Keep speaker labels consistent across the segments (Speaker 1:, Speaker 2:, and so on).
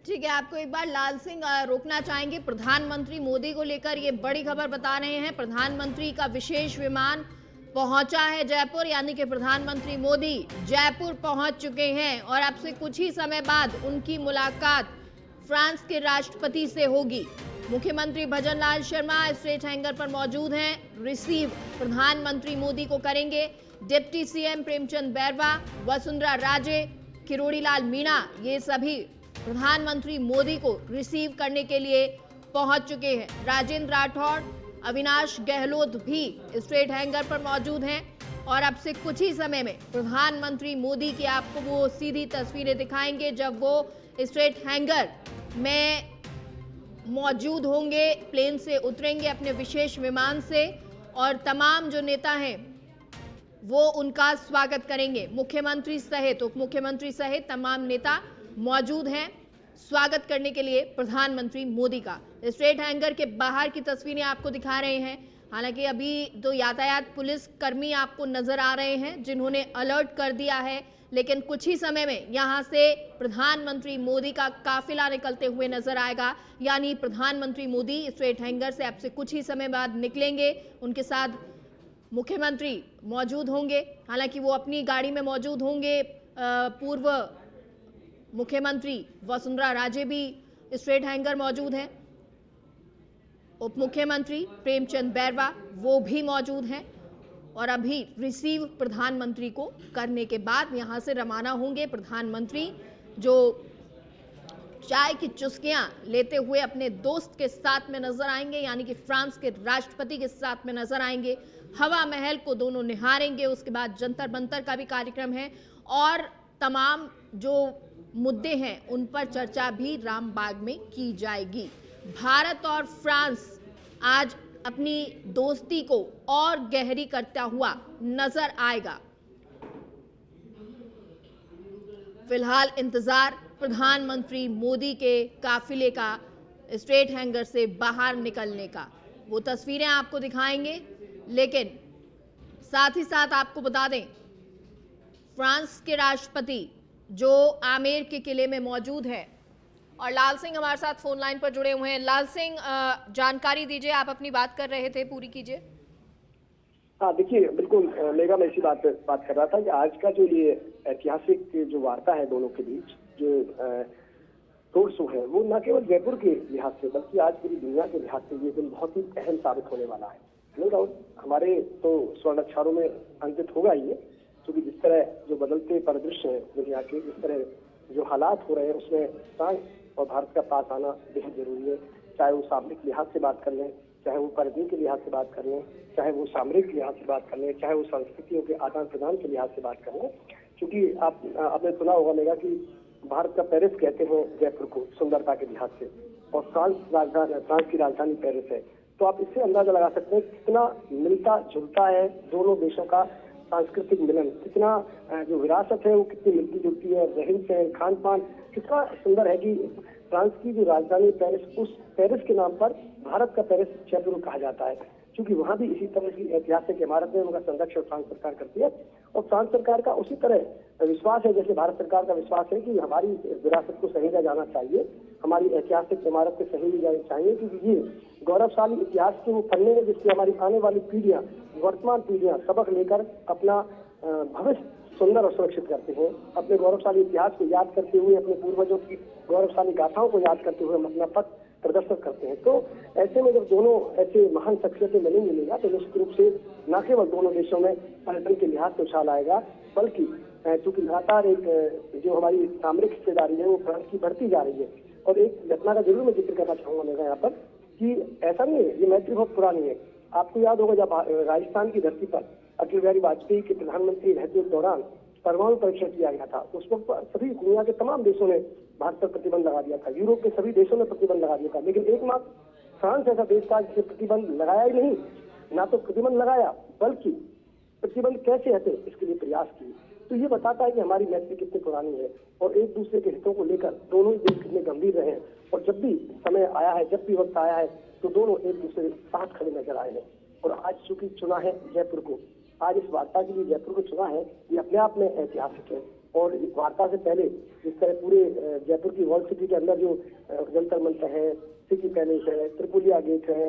Speaker 1: ठीक है, आपको एक बार लाल सिंह रोकना चाहेंगे। प्रधानमंत्री मोदी को लेकर ये बड़ी खबर बता रहे हैं। प्रधानमंत्री का विशेष विमान पहुंचा है जयपुर, यानी कि प्रधानमंत्री मोदी जयपुर पहुंच चुके हैं और अब से कुछ ही समय बाद उनकी मुलाकात फ्रांस के राष्ट्रपति से होगी। मुख्यमंत्री भजन लाल शर्मा स्ट्रेट हैंगर पर मौजूद हैं, रिसीव प्रधानमंत्री मोदी को करेंगे। डिप्टी सीएम प्रेमचंद बैरवा, वसुंधरा राजे, किरोड़ी लाल मीणा, ये सभी प्रधानमंत्री मोदी को रिसीव करने के लिए पहुंच चुके हैं। राजेंद्र राठौड़, अविनाश गहलोत भी स्ट्रेट हैंगर पर मौजूद हैं और अब से कुछ ही समय में प्रधानमंत्री मोदी की आपको वो सीधी तस्वीरें दिखाएंगे जब वो स्ट्रेट हैंगर में मौजूद होंगे, प्लेन से उतरेंगे अपने विशेष विमान से और तमाम जो नेता हैं वो उनका स्वागत करेंगे। मुख्यमंत्री सहित, उप मुख्यमंत्री सहित तमाम नेता मौजूद हैं स्वागत करने के लिए प्रधानमंत्री मोदी का। स्ट्रेट हैंगर के बाहर की तस्वीरें आपको दिखा रहे हैं। हालांकि अभी तो यातायात पुलिस कर्मी आपको नजर आ रहे हैं जिन्होंने अलर्ट कर दिया है, लेकिन कुछ ही समय में यहां से प्रधानमंत्री मोदी का काफिला निकलते हुए नजर आएगा। यानी प्रधानमंत्री मोदी स्ट्रेट हैंगर से अब से कुछ ही समय बाद निकलेंगे, उनके साथ मुख्यमंत्री मौजूद होंगे। हालांकि वो अपनी गाड़ी में मौजूद होंगे। पूर्व मुख्यमंत्री वसुंधरा राजे भी स्ट्रेट हैंगर मौजूद हैं। उप मुख्यमंत्री प्रेमचंद बैरवा वो भी मौजूद हैं और अभी रिसीव प्रधानमंत्री को करने के बाद यहां से रवाना होंगे प्रधानमंत्री, जो चाय की चुस्कियां लेते हुए अपने दोस्त के साथ में नजर आएंगे, यानी कि फ्रांस के राष्ट्रपति के साथ में नजर आएंगे। हवा महल को दोनों निहारेंगे, उसके बाद जंतर मंतर का भी कार्यक्रम है और तमाम जो मुद्दे हैं उन पर चर्चा भी रामबाग में की जाएगी। भारत और फ्रांस आज अपनी दोस्ती को और गहरी करता हुआ नजर आएगा। फिलहाल इंतजार प्रधानमंत्री मोदी के काफिले का स्ट्रेट हैंगर से बाहर निकलने का। वो तस्वीरें आपको दिखाएंगे, लेकिन साथ ही साथ आपको बता दें फ्रांस के राष्ट्रपति जो आमेर के किले में मौजूद है और लाल सिंह हमारे साथ फोन लाइन पर जुड़े हुए हैं। लाल सिंह, जानकारी दीजिए, आप अपनी बात कर रहे थे, पूरी कीजिए।
Speaker 2: हाँ, देखिए, बिल्कुल मेगा, मैं इसी बात कर रहा था कि आज का जो ये ऐतिहासिक जो वार्ता है दोनों के बीच, जो रोड शो है, वो न केवल जयपुर के लिहाज से बल्कि आज पूरी दुनिया के लिहाज से ये दिन बहुत ही अहम साबित होने वाला है। नो डाउट हमारे तो स्वर्ण अक्षरों में अंकित होगा ही, क्योंकि जिस तरह जो बदलते परिदृश्य है दुनिया के, जिस तरह जो हालात हो रहे हैं, उसमें फ्रांस और भारत का पास आना बेहद जरूरी है। चाहे वो सामरिक लिहाज से बात कर लें, चाहे वो परिधि के लिहाज से बात कर लें, चाहे वो सामरिक लिहाज से बात कर लें, चाहे वो संस्कृतियों के आदान प्रदान के लिहाज से बात कर लें। क्योंकि आपने सुना होगा मेगा कि भारत का पेरिस कहते हैं जयपुर को सुंदरता के लिहाज से, और फ्रांस की राजधानी पेरिस है। तो आप इससे अंदाजा लगा सकते हैं कितना मिलता जुलता है दोनों देशों का सांस्कृतिक मिलन, कितना जो विरासत है वो कितनी मिलती जुलती है, रहन सहन, खान पान कितना सुंदर है कि फ्रांस की जो राजधानी पेरिस, उस पेरिस के नाम पर भारत का पेरिस जयपुर कहा जाता है, क्योंकि वहां भी इसी तरह की ऐतिहासिक इमारत है, उनका संरक्षण फ्रांस सरकार करती है। और फ्रांस सरकार का उसी तरह विश्वास है जैसे भारत सरकार का विश्वास है कि हमारी विरासत को सहेजा जाना चाहिए, हमारी ऐतिहासिक इमारत को सहेजी जानी चाहिए, क्योंकि ये गौरवशाली इतिहास के वो पन्ने हैं जिससे हमारी आने वाली पीढ़ियां, वर्तमान पीढ़ियां सबक लेकर अपना भविष्य सुंदर और सुरक्षित करते हैं। अपने गौरवशाली इतिहास को याद करते हुए, अपने पूर्वजों की गौरवशाली गाथाओं को याद करते हुए हम अपना पथ प्रदर्शित करते हैं। तो ऐसे में जब दोनों ऐसे महान शख्सियतें मिलेंगे तो निश्चित रूप से न केवल दोनों देशों में पर्यटन के लिहाज से उछाल आएगा, बल्कि चूंकि लगातार एक जो हमारी सामरिक हिस्सेदारी है वो फ्रांस की बढ़ती जा रही है। और एक घटना का जरूर मैं जिक्र करना चाहूंगा मेरा यहाँ पर, कि ऐसा नहीं है, ये मैत्री बहुत पुरानी है। आपको याद होगा जब राजस्थान की धरती पर अटल बिहारी वाजपेयी के प्रधानमंत्री रहते दौरान परमाणु परीक्षण किया गया था, उस वक्त सभी दुनिया के तमाम देशों ने भारत पर प्रतिबंध लगा दिया था, यूरोप के सभी देशों ने प्रतिबंध लगा दिया था, लेकिन एकमात्र फ्रांस ऐसा देश था जिसे प्रतिबंध लगाया ही नहीं। ना तो प्रतिबंध लगाया बल्कि प्रतिबंध कैसे हटे इसके लिए प्रयास किए। तो ये बताता है कि हमारी मैत्री कितनी पुरानी है और एक दूसरे के हितों को लेकर दोनों ही देश कितने गंभीर रहे हैं। और जब भी समय आया है, जब भी वक्त आया है, तो दोनों एक दूसरे के साथ खड़े नजर आए हैं। और आज चूंकि चुना है जयपुर को, आज इस वार्ता के लिए जयपुर को चुना है, ये अपने आप में ऐतिहासिक है। और इस वार्ता से पहले जिस तरह पूरे जयपुर की वर्ल्ड सिटी के अंदर जो जंतर मंतर है, सिटी पैलेस है, त्रिपुलिया गेट है,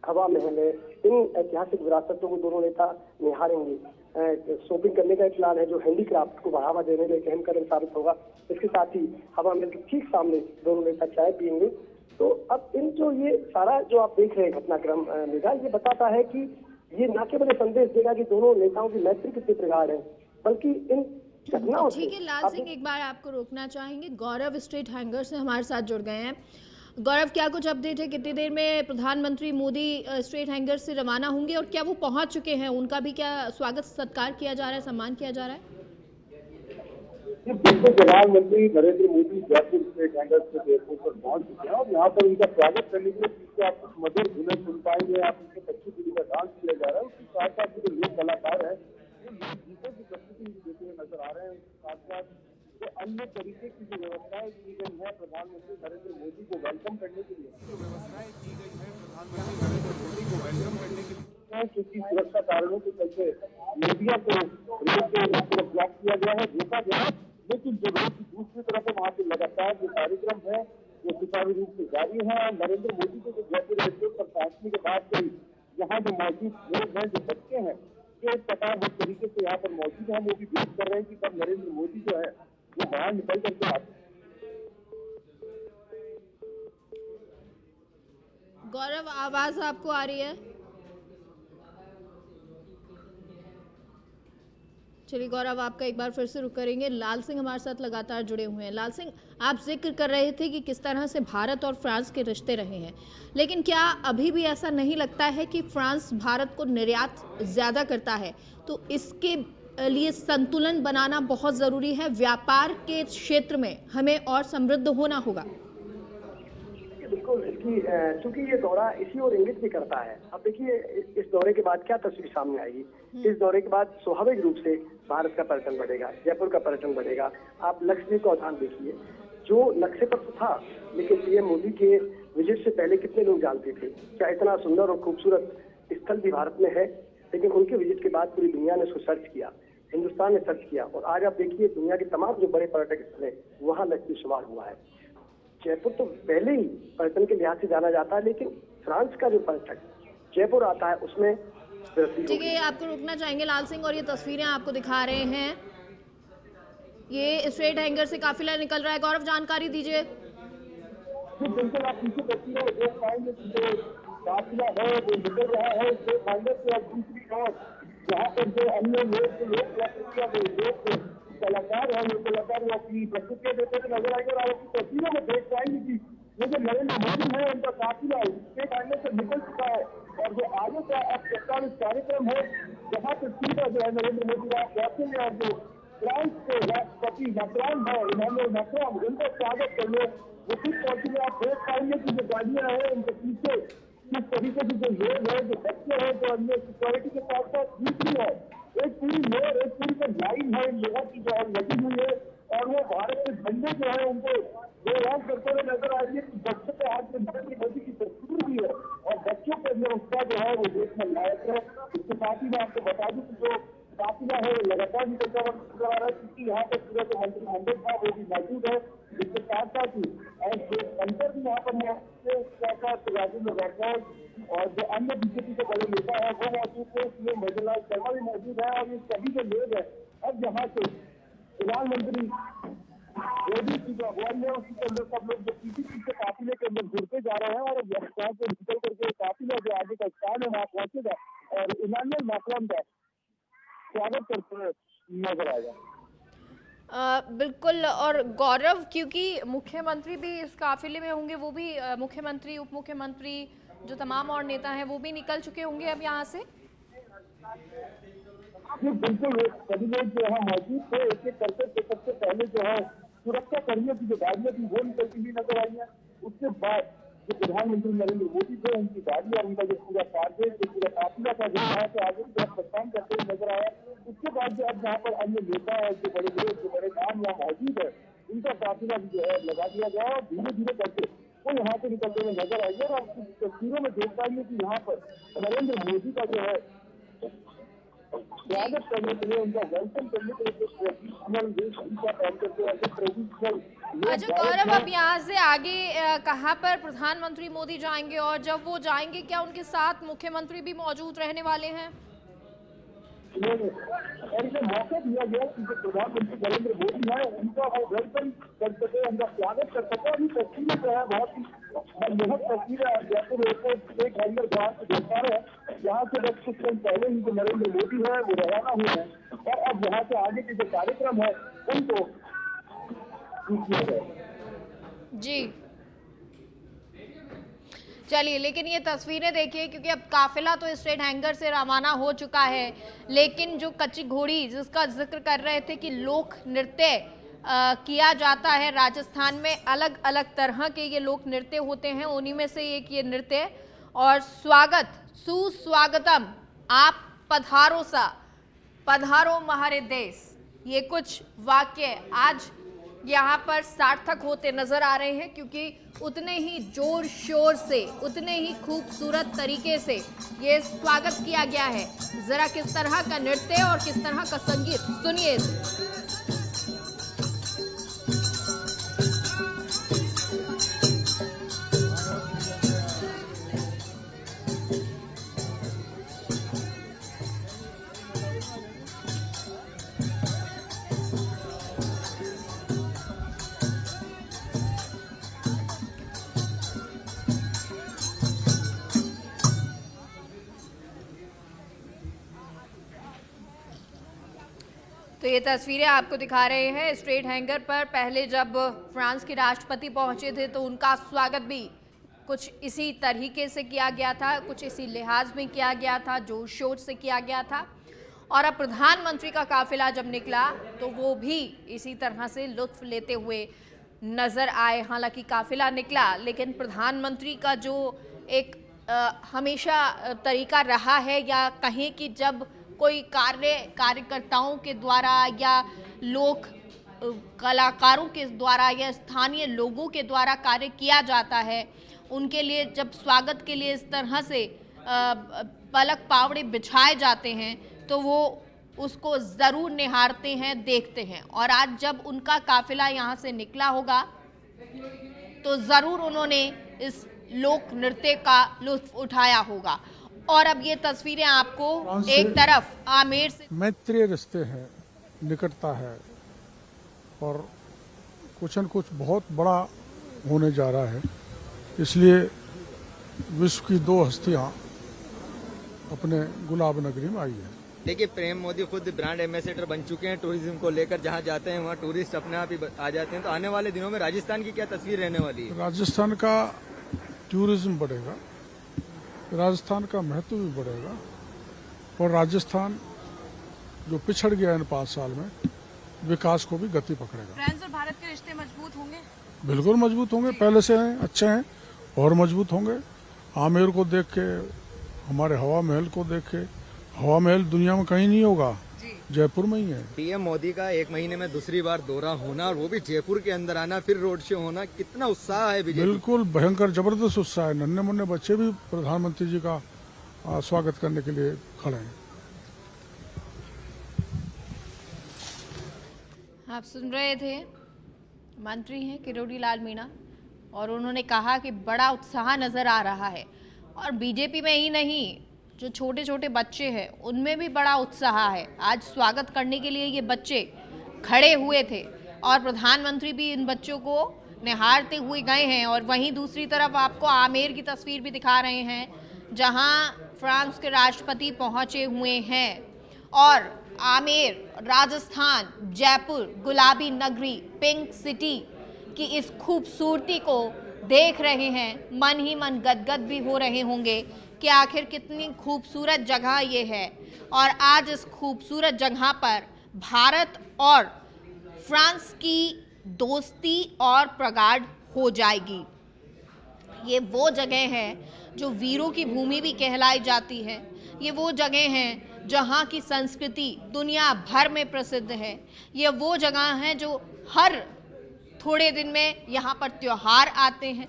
Speaker 2: हवा महल है, इन ऐतिहासिक विरासतों को दोनों नेता निहारेंगे। शॉपिंग करने का एक प्लान है जो हैंडीक्राफ्ट को बढ़ावा देने में एक अहम कदम साबित होगा। इसके साथ ही हवा महल के ठीक सामने दोनों नेता चाय पियेंगे। तो अब इन जो ये सारा जो आप देख रहे हैं घटनाक्रम मेघा, ये बताता है कि ये न केवल संदेश देगा कि दोनों नेताओं की मैत्री कितनी प्रगाढ़ है, बल्कि इन घटनाओं से।
Speaker 1: ठीक है लाल सिंह, एक बार आपको रोकना चाहेंगे। गौरव स्ट्रीट हैंगर से हमारे साथ जुड़ गए हैं। गौरव, क्या कुछ अपडेट है? कितनी देर में प्रधानमंत्री मोदी स्ट्रेट हैंगर से रवाना होंगे और क्या वो पहुंच चुके हैं? उनका भी क्या स्वागत सत्कार किया जा रहा है, सम्मान किया जा रहा है?
Speaker 3: बिल्कुल, प्रधानमंत्री नरेंद्र मोदी जयपुर स्ट्रेट हैंगर से एयरपोर्ट पर पहुंच चुके हैं और यहाँ पर उनका स्वागत करने के लिए पीछे आप कुछ मधुर धुनें सुन पाएंगे। आप उनके 25 दिल्ली का डांस किया जा रहा है। उसके साथ साथ जो लोक कलाकार है वो गीतों की प्रस्तुति देते हुए नजर आ रहे हैं। उसके साथ साथ जो अन्य तरीके की जो व्यवस्थाएं की गई है प्रधानमंत्री नरेंद्र मोदी को वेलकम करने के लिए, क्योंकि सुरक्षा कारणों के चलते मीडिया को ब्लॉक किया गया है, रोका गया है। लेकिन जो रोड की दूसरी तरफ है वहाँ पे लगातार जो कार्यक्रम है वो सुचारू रूप से जारी है। और नरेंद्र मोदी को जो जयपुर एयरपोर्ट पर पहुंचने के बाद से यहाँ जो मौजूद लोग हैं, जो बच्चे हैं, जो एक प्रकार जिस तरीके से यहाँ पर मौजूद है, वो भी वेट कर रहे हैं कि कब नरेंद्र मोदी जो है वो बाहर निकल करके आते।
Speaker 1: गौरव, आवाज आपको आ रही है? चलिए गौरव, आपका एक बार फिर से रुक करेंगे। लाल सिंह हमारे साथ लगातार जुड़े हुए हैं। लाल सिंह, आप जिक्र कर रहे थे कि किस तरह से भारत और फ्रांस के रिश्ते रहे हैं, लेकिन क्या अभी भी ऐसा नहीं लगता है कि फ्रांस भारत को निर्यात ज़्यादा करता है, तो इसके लिए संतुलन बनाना बहुत ज़रूरी है? व्यापार के क्षेत्र में हमें और समृद्ध होना होगा।
Speaker 2: बिल्कुल, इसकी चूंकि ये दौरा इसी और इंगित भी करता है। अब देखिए इस दौरे के बाद क्या तस्वीर सामने आएगी। इस दौरे के बाद स्वाभाविक रूप से भारत का पर्यटन बढ़ेगा, जयपुर का पर्यटन बढ़ेगा। आप लक्षद्वीप का उदाहरण देखिए, जो नक्शे पर तो था, लेकिन पीएम मोदी के विजिट से पहले कितने लोग जानते थे क्या इतना सुंदर और खूबसूरत स्थल भी भारत में है। लेकिन उनके विजिट के बाद पूरी दुनिया ने उसको सर्च किया, हिंदुस्तान ने सर्च किया, और आज आप देखिए दुनिया के तमाम जो बड़े पर्यटक स्थल है वहाँ लक्षद्वीप शुमार हुआ है। जयपुर तो पहले ही पर्यटन के लिहाज से जाना जाता है, लेकिन फ्रांस का जो पर्यटक जयपुर आता है उसमें।
Speaker 1: ठीक है, आपको रुकना चाहेंगे लाल सिंह, और ये तस्वीरें आपको दिखा रहे हैं, ये स्ट्रेट हैंगर से काफिला निकल रहा है। गौरव, जानकारी दीजिए।
Speaker 3: बिल्कुल, आप पीछे तस्वीरों में देख पाएंगे कि जो काफिला है वो निकल रहा है स्ट्रेट हैंगर से। और दूसरी ओर यहाँ पर जो अन्य लोग कलाकार है, वो कलाकार वो अपनी प्रस्तुतियां देते हुए नजर आएंगे। और आपकी तस्वीरों में देख पाएंगे कि ये जो नरेंद्र मोदी है उनका काफिला स्ट्रेट हैंगर से निकल चुका है। और जो आगे का अब 47 कार्यक्रम है जहाँ पर सीधा जो है नरेंद्र मोदी राज पहुंचेंगे और जो फ्रांस के राष्ट्रपति मैक्रोन है, इमानुएल मैक्रोन, उनका स्वागत करने वो खुद पहुंचेंगे। आप देख पाएंगे कि जो गाड़ियां हैं उनके पीछे किस तरीके से जो लोग हैं, जो बच्चे हैं, जो अन्य सिक्योरिटी के साथ साथ दूसरी है एक पूरी लेयर, एक पूरी जो लाइन है लोगों की जो है लगी हुई है। और वो भारत के झंडे जो है उनको गोलाम करते हुए नजर आ रही है। बच्चों के हाथ में नरेंद्र मोदी की तस्वीर भी है और बच्चों के अंदर उसका जो है वो देखने लायक है। इसके साथ ही मैं आपको बता दूं कि जो काफिला है वो लगातार निकलता हुआ नजर आ रहा है, क्योंकि यहाँ पर पूरा जो मंत्रिमंडल था वो भी मौजूद है। इसके साथ साथ ही अंतर भी यहाँ पर राजेंद्र राठौर और जो अन्य बीजेपी के बड़े नेता है वो मौजूद है, सीएम भजनलाल शर्मा भी मौजूद है। और ये सभी जो लोग हैं अब यहाँ से प्रधानमंत्री मोदी की जो अगुवाई है उसके अंदर सब लोग जो पीछे काफिले के अंदर जुड़ते जा रहे हैं। और यहाँ से निकल करके काफिला जो आगे का स्थान है वहाँ पहुंचेगा और इमानुएल मैक्रोन का स्वागत करते हुए नजर आएगा।
Speaker 1: बिल्कुल। और गौरव, क्योंकि मुख्यमंत्री भी इस काफिले में होंगे, वो भी मुख्यमंत्री, उप मुख्यमंत्री, जो तमाम और नेता हैं वो भी निकल चुके होंगे अब यहाँ से।
Speaker 3: बिल्कुल, सभी लोग जो यहाँ मौजूद थे एक एक करके सबसे पहले जो है सुरक्षा कर्मियों की जो गाड़ियां थी वो निकलती हुई नजर आई है। उसके बाद जो प्रधानमंत्री नरेंद्र मोदी थे उनकी गाड़ी और उनका जो पूरा टारगेट, जो पूरा काफिला था जो यहाँ से आगे की तरफ प्रस्थान करते हुए नजर आया। उसके बाद जो अब यहाँ पर अन्य नेता है, जो बड़े लोग, जो बड़े नाम यहाँ मौजूद है, उनका काफिला भी जो है लगा दिया गया और धीरे धीरे करके वो यहाँ से निकलते हुए नजर आएंगे। और आप तस्वीरों में देख पाएंगे कि यहाँ पर नरेंद्र मोदी का जो है स्वागत करने के लिए, उनका वेलकम करने के लिए जो ट्रेडिशनल वेशभूषा पहन करके ऐसे ट्रेडिशनल
Speaker 1: अच्छा गौरव, अब यहाँ से आगे कहाँ पर प्रधानमंत्री मोदी जाएंगे और जब वो जाएंगे क्या उनके साथ मुख्यमंत्री भी मौजूद रहने वाले हैं?
Speaker 3: और इसे मौका दिया गया कि जो प्रधानमंत्री नरेंद्र मोदी है उनका वो वेलकम कर सके, उनका स्वागत कर सके। अभी तस्वीरें जो है बहुत ही मनमोहक तस्वीरें जयपुर एयरपोर्ट स्टेट हैंगर जहाँ से देख पा रहे हैं। यहाँ से बस कुछ दिन पहले ही जो नरेंद्र मोदी है वो रवाना हुए हैं और अब यहाँ से आगे के जो कार्यक्रम है उनको किया जाएगा।
Speaker 1: जी चलिए, लेकिन ये तस्वीरें देखिए, क्योंकि अब काफिला तो स्टेट हैंगर से रवाना हो चुका है, लेकिन जो कच्ची घोड़ी जिसका जिक्र कर रहे थे कि लोक नृत्य किया जाता है राजस्थान में, अलग अलग तरह के ये लोक नृत्य होते हैं, उन्हीं में से एक ये नृत्य। और स्वागत सुस्वागतम, आप पधारो सा, पधारो हमारे देश, ये कुछ वाक्य आज यहाँ पर सार्थक होते नजर आ रहे हैं, क्योंकि उतने ही जोर शोर से, उतने ही खूबसूरत तरीके से ये स्वागत किया गया है। जरा किस तरह का नृत्य और किस तरह का संगीत सुनिए। तो ये तस्वीरें आपको दिखा रहे हैं स्ट्रेट हैंगर पर। पहले जब फ्रांस के राष्ट्रपति पहुंचे थे तो उनका स्वागत भी कुछ इसी तरीके से किया गया था, कुछ इसी लिहाज में किया गया था, जोर शोर से किया गया था। और अब प्रधानमंत्री का काफिला जब निकला तो वो भी इसी तरह से लुत्फ लेते हुए नजर आए। हालांकि काफिला निकला, लेकिन प्रधानमंत्री का जो एक हमेशा तरीका रहा है, या कहें कि जब कोई कार्यकर्ताओं के द्वारा या लोक कलाकारों के द्वारा या स्थानीय लोगों के द्वारा कार्य किया जाता है, उनके लिए जब स्वागत के लिए इस तरह से पलक पावड़े बिछाए जाते हैं तो वो उसको ज़रूर निहारते हैं, देखते हैं। और आज जब उनका काफिला यहाँ से निकला होगा तो ज़रूर उन्होंने इस लोक नृत्य का लुत्फ उठाया होगा। और अब ये तस्वीरें आपको एक तरफ आमेर से
Speaker 4: मैत्रीय रिश्ते हैं, निकटता है और कुछ न कुछ बहुत बड़ा होने जा रहा है। इसलिए विश्व की दो हस्तियां अपने गुलाब नगरी में आई है।
Speaker 5: देखिए, पीएम मोदी खुद ब्रांड एम्बेसडर बन चुके हैं टूरिज्म को लेकर। जहां जाते हैं वहां टूरिस्ट अपने आप ही आ जाते हैं। तो आने वाले दिनों में राजस्थान की क्या तस्वीर रहने वाली है?
Speaker 4: राजस्थान का टूरिज्म बढ़ेगा, राजस्थान का महत्व भी बढ़ेगा और राजस्थान जो पिछड़ गया इन 5 साल में, विकास को भी गति पकड़ेगा।
Speaker 1: फ्रांस और भारत के रिश्ते मजबूत होंगे?
Speaker 4: बिल्कुल मजबूत होंगे, पहले से हैं, अच्छे हैं और मजबूत होंगे। आमेर को देख के, हमारे हवा महल को देख के, हवा महल दुनिया में कहीं नहीं होगा, जयपुर में ही है।
Speaker 5: पीएम मोदी का 1 महीने में दूसरी बार दौरा होना और वो भी जयपुर के अंदर आना, फिर रोड शो होना, कितना उत्साह है बीजेपी?
Speaker 4: बिल्कुल भयंकर जबरदस्त उत्साह है। नन्हे मुन्ने बच्चे भी प्रधानमंत्री जी का स्वागत करने के लिए खड़े हैं।
Speaker 1: आप सुन रहे थे, मंत्री हैं किरोड़ी लाल मीणा, और उन्होंने कहा कि बड़ा उत्साह नजर आ रहा है। और बीजेपी में ही नहीं, जो छोटे छोटे बच्चे हैं उनमें भी बड़ा उत्साह है। आज स्वागत करने के लिए ये बच्चे खड़े हुए थे और प्रधानमंत्री भी इन बच्चों को निहारते हुए गए हैं। और वहीं दूसरी तरफ आपको आमेर की तस्वीर भी दिखा रहे हैं, जहां फ्रांस के राष्ट्रपति पहुंचे हुए हैं। और आमेर, राजस्थान, जयपुर, गुलाबी नगरी, पिंक सिटी की इस खूबसूरती को देख रहे हैं। मन ही मन गदगद भी हो रहे होंगे कि आखिर कितनी खूबसूरत जगह ये है। और आज इस खूबसूरत जगह पर भारत और फ्रांस की दोस्ती और प्रगाढ़ हो जाएगी। ये वो जगह है जो वीरों की भूमि भी कहलाई जाती है। ये वो जगह हैं जहाँ की संस्कृति दुनिया भर में प्रसिद्ध है। ये वो जगह हैं जो हर थोड़े दिन में यहाँ पर त्योहार आते हैं।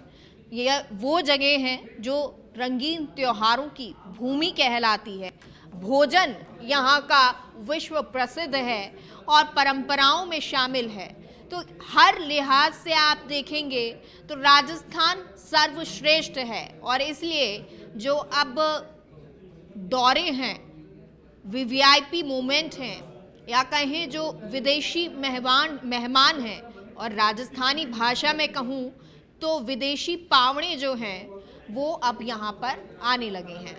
Speaker 1: ये वो जगह हैं जो रंगीन त्योहारों की भूमि कहलाती है। भोजन यहाँ का विश्व प्रसिद्ध है और परंपराओं में शामिल है। तो हर लिहाज से आप देखेंगे तो राजस्थान सर्वश्रेष्ठ है और इसलिए जो अब दौरे हैं, वीवीआईपी मूवमेंट हैं या कहें जो विदेशी मेहमान हैं, और राजस्थानी भाषा में कहूँ तो विदेशी पावड़े जो हैं वो अब यहाँ पर आने लगे हैं।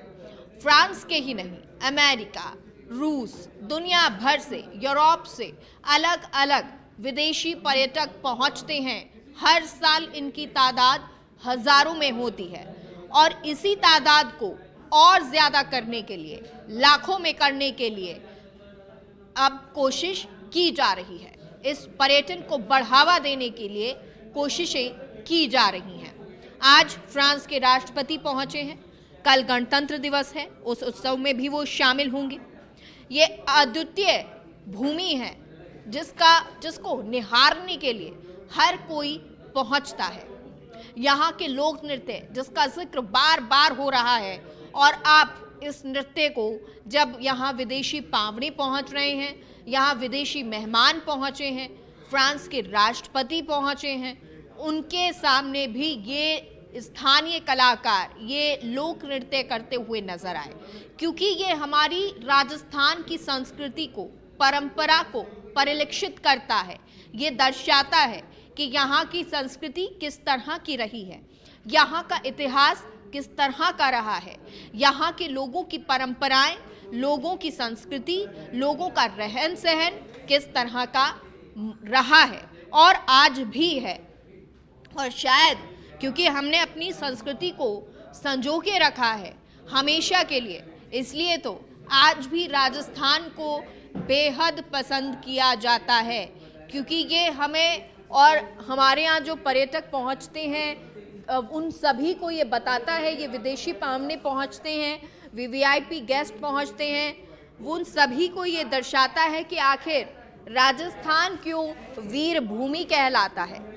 Speaker 1: फ्रांस के ही नहीं, अमेरिका, रूस, दुनिया भर से, यूरोप से अलग अलग विदेशी पर्यटक पहुँचते हैं। हर साल इनकी तादाद हजारों में होती है और इसी तादाद को और ज़्यादा करने के लिए, लाखों में करने के लिए अब कोशिश की जा रही है। इस पर्यटन को बढ़ावा देने के लिए कोशिशें की जा रही हैं। आज फ्रांस के राष्ट्रपति पहुंचे हैं, कल गणतंत्र दिवस है, उस उत्सव में भी वो शामिल होंगे। ये अद्वितीय भूमि है जिसको निहारने के लिए हर कोई पहुंचता है। यहाँ के लोक नृत्य जिसका जिक्र बार बार हो रहा है, और आप इस नृत्य को जब यहाँ विदेशी पावड़े पहुँच रहे हैं, यहाँ विदेशी मेहमान पहुँचे हैं, फ्रांस के राष्ट्रपति पहुँचे हैं, उनके सामने भी ये स्थानीय कलाकार ये लोक नृत्य करते हुए नजर आए, क्योंकि ये हमारी राजस्थान की संस्कृति को, परंपरा को परिलक्षित करता है। ये दर्शाता है कि यहाँ की संस्कृति किस तरह की रही है, यहाँ का इतिहास किस तरह का रहा है, यहाँ के लोगों की परंपराएं, लोगों की संस्कृति, लोगों का रहन सहन किस तरह का रहा है और आज भी है। और शायद क्योंकि हमने अपनी संस्कृति को संजो के रखा है हमेशा के लिए, इसलिए तो आज भी राजस्थान को बेहद पसंद किया जाता है, क्योंकि ये हमें और हमारे यहाँ जो पर्यटक पहुँचते हैं उन सभी को ये बताता है, ये विदेशी पावने पहुँचते हैं, वीवीआईपी गेस्ट पहुँचते हैं, वो उन सभी को ये दर्शाता है कि आखिर राजस्थान क्यों वीर भूमि कहलाता है।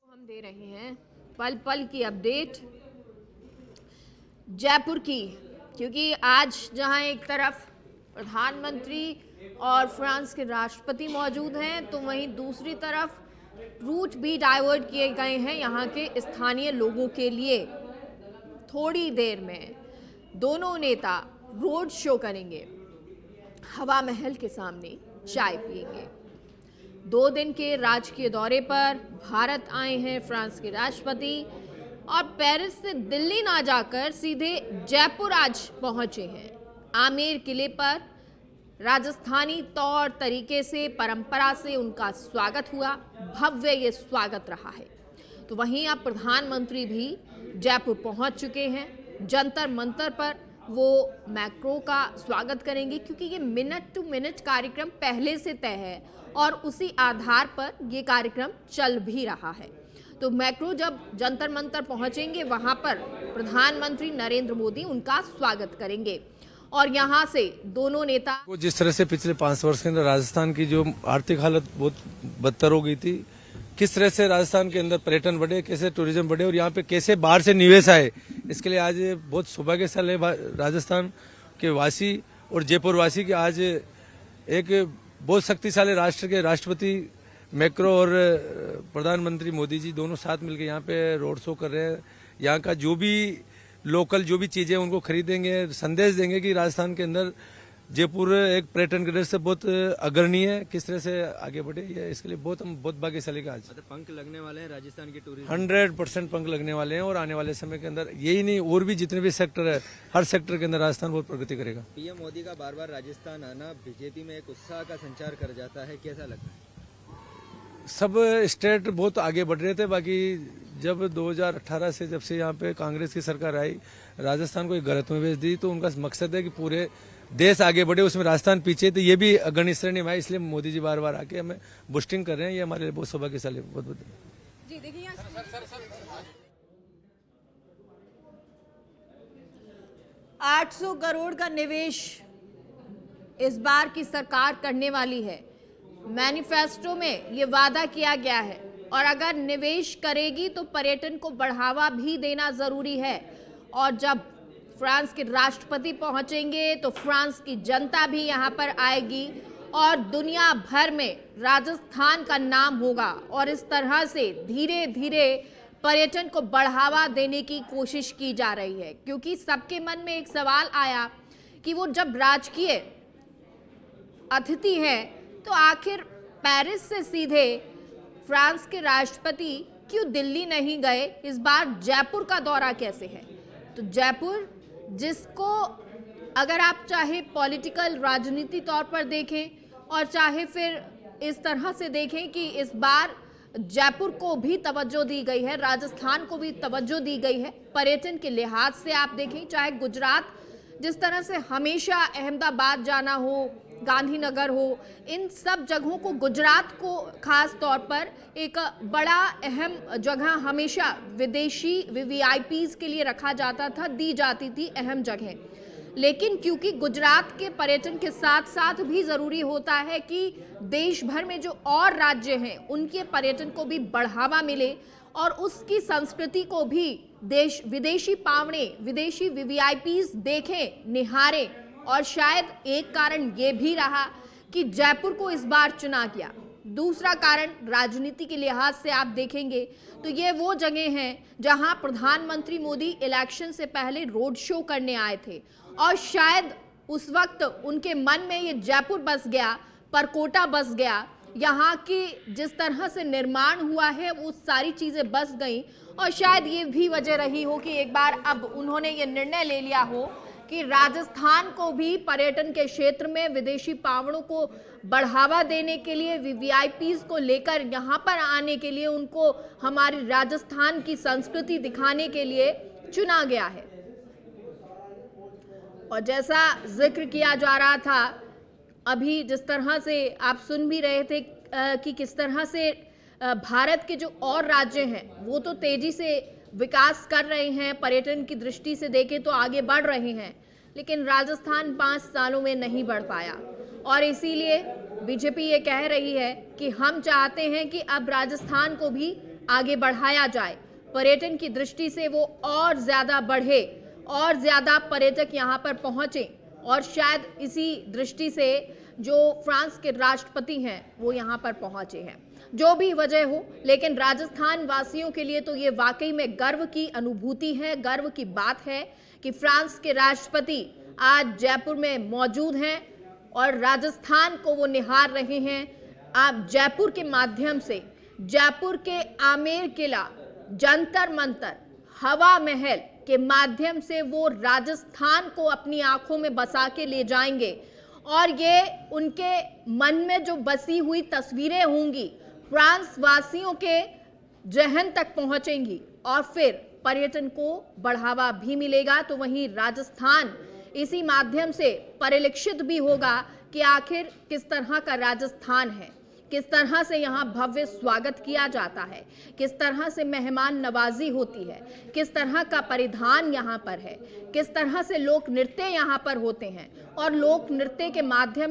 Speaker 1: हम दे रहे हैं पल पल की अपडेट जयपुर की, क्योंकि आज जहां एक तरफ प्रधानमंत्री और फ्रांस के राष्ट्रपति मौजूद हैं, तो वहीं दूसरी तरफ रूट भी डाइवर्ट किए गए हैं यहाँ के स्थानीय लोगों के लिए। थोड़ी देर में दोनों नेता रोड शो करेंगे, हवा महल के सामने चाय पिएंगे। 2 दिन के राजकीय दौरे पर भारत आए हैं फ्रांस के राष्ट्रपति और पेरिस से दिल्ली ना जाकर सीधे जयपुर आज पहुंचे हैं। आमेर किले पर राजस्थानी तौर तरीके से, परंपरा से उनका स्वागत हुआ, भव्य ये स्वागत रहा है। तो वहीं अब प्रधानमंत्री भी जयपुर पहुंच चुके हैं। जंतर मंतर पर वो मैक्रो का स्वागत करेंगे, क्योंकि ये मिनट टू मिनट कार्यक्रम पहले से तय है और उसी आधार पर ये कार्यक्रम चल भी रहा है। तो मैक्रो जब जंतर मंतर पहुंचेंगे, वहां पर प्रधानमंत्री नरेंद्र मोदी उनका स्वागत करेंगे और यहां से दोनों नेता
Speaker 6: वो जिस तरह से पिछले 5 वर्ष के अंदर राजस्थान की जो आर्थिक हालत बहुत बदतर हो गई थी, किस तरह से राजस्थान के अंदर पर्यटन बढ़े, कैसे टूरिज्म बढ़े और यहाँ पे कैसे बाहर से निवेश आए, इसके लिए आज बहुत सौभाग्यशाली है राजस्थान के वासी और जयपुर वासी के आज एक बहुत शक्तिशाली राष्ट्र के राष्ट्रपति मैक्रो और प्रधानमंत्री मोदी जी दोनों साथ मिलकर यहाँ पे रोड शो कर रहे हैं। यहाँ का जो भी लोकल जो भी चीजें उनको खरीदेंगे, संदेश देंगे कि राजस्थान के अंदर जयपुर एक पर्यटन के दृष्टि से बहुत अग्रणी है, किस तरह से आगे बढ़े, ये इसके लिए हम बहुत भाग्यशाली का आज
Speaker 5: पंख लगने वाले हैं राजस्थान की टूरिज्म
Speaker 6: 100% पंख लगने वाले हैं और आने वाले समय के अंदर यही नहीं और भी जितने भी सेक्टर है, हर सेक्टर के अंदर राजस्थान बहुत प्रगति करेगा।
Speaker 5: पीएम मोदी का बार बार राजस्थान आना बीजेपी में एक उत्साह का संचार कर जाता है, कैसा लगता है?
Speaker 6: सब स्टेट बहुत आगे बढ़ रहे थे, बाकी जब 2018 से जब से यहाँ पे कांग्रेस की सरकार आई, राजस्थान को एक गलत में भेज दी, तो उनका मकसद है कि पूरे देश आगे बढ़े, उसमें राजस्थान पीछे। तो ये भी गणित श्रेणी में है, इसलिए मोदी जी बार बार आके हमें बूस्टिंग कर रहे हैं। ये हमारे लिए बहुत सौभाग्यशाली है। बहुत बहुत
Speaker 1: जी देखिए 800 करोड़ का निवेश इस बार की सरकार करने वाली है। मैनिफेस्टो में ये वादा किया गया है और अगर निवेश करेगी तो पर्यटन को बढ़ावा भी देना जरूरी है। और जब फ्रांस के राष्ट्रपति पहुंचेंगे तो फ्रांस की जनता भी यहां पर आएगी और दुनिया भर में राजस्थान का नाम होगा। और इस तरह से धीरे धीरे पर्यटन को बढ़ावा देने की कोशिश की जा रही है, क्योंकि सबके मन में एक सवाल आया कि वो जब राजकीय अतिथि हैं तो आखिर पेरिस से सीधे फ्रांस के राष्ट्रपति क्यों दिल्ली नहीं गए, इस बार जयपुर का दौरा कैसे है। तो जयपुर, जिसको अगर आप चाहे पॉलिटिकल राजनीति तौर पर देखें और चाहे फिर इस तरह से देखें कि इस बार जयपुर को भी तवज्जो दी गई है, राजस्थान को भी तवज्जो दी गई है। पर्यटन के लिहाज से आप देखें, चाहे गुजरात जिस तरह से हमेशा अहमदाबाद जाना हो, गांधीनगर हो, इन सब जगहों को, गुजरात को खास तौर पर एक बड़ा अहम जगह हमेशा विदेशी वीवीआईपीज के लिए रखा जाता था, दी जाती थी अहम जगह। लेकिन क्योंकि गुजरात के पर्यटन के साथ साथ भी ज़रूरी होता है कि देश भर में जो और राज्य हैं उनके पर्यटन को भी बढ़ावा मिले और उसकी संस्कृति को भी देश विदेशी पावने, विदेशी वीवीआईपीज देखें, निहारें। और शायद एक कारण ये भी रहा कि जयपुर को इस बार चुना गया। दूसरा कारण राजनीति के लिहाज से आप देखेंगे तो ये वो जगह हैं जहां प्रधानमंत्री मोदी इलेक्शन से पहले रोड शो करने आए थे और शायद उस वक्त उनके मन में ये जयपुर बस गया, परकोटा बस गया, यहाँ की जिस तरह से निर्माण हुआ है वो सारी चीज़ें बस गई। और शायद ये भी वजह रही हो कि एक बार अब उन्होंने ये निर्णय ले लिया हो कि राजस्थान को भी पर्यटन के क्षेत्र में विदेशी पावड़ों को बढ़ावा देने के लिए, वीवीआईपीज को लेकर यहाँ पर आने के लिए, उनको हमारी राजस्थान की संस्कृति दिखाने के लिए चुना गया है। और जैसा जिक्र किया जा रहा था अभी, जिस तरह से आप सुन भी रहे थे कि किस तरह से भारत के जो और राज्य हैं वो तो तेजी से विकास कर रहे हैं, पर्यटन की दृष्टि से देखें तो आगे बढ़ रहे हैं, लेकिन राजस्थान 5 सालों में नहीं बढ़ पाया। और इसीलिए बीजेपी ये कह रही है कि हम चाहते हैं कि अब राजस्थान को भी आगे बढ़ाया जाए, पर्यटन की दृष्टि से वो और ज़्यादा बढ़े और ज़्यादा पर्यटक यहाँ पर पहुँचें। और शायद इसी दृष्टि से जो फ्रांस के राष्ट्रपति हैं वो यहाँ पर पहुँचे हैं। जो भी वजह हो, लेकिन राजस्थान वासियों के लिए तो ये वाकई में गर्व की अनुभूति है, गर्व की बात है कि फ्रांस के राष्ट्रपति आज जयपुर में मौजूद हैं और राजस्थान को वो निहार रहे हैं। आप जयपुर के माध्यम से, जयपुर के आमेर किला, जंतर मंतर, हवा महल के माध्यम से वो राजस्थान को अपनी आंखों में बसा के ले जाएंगे और ये उनके मन में जो बसी हुई तस्वीरें होंगी फ्रांस वासियों के जहन तक पहुंचेंगी और फिर पर्यटन को बढ़ावा भी मिलेगा। तो वहीं राजस्थान इसी माध्यम से परिलक्षित भी होगा कि आखिर किस तरह का राजस्थान है, किस तरह से यहाँ भव्य स्वागत किया जाता है, किस तरह से मेहमान नवाजी होती है, किस तरह का परिधान यहाँ पर है, किस तरह से लोक नृत्य यहाँ पर होते हैं और लोक नृत्य के माध्यम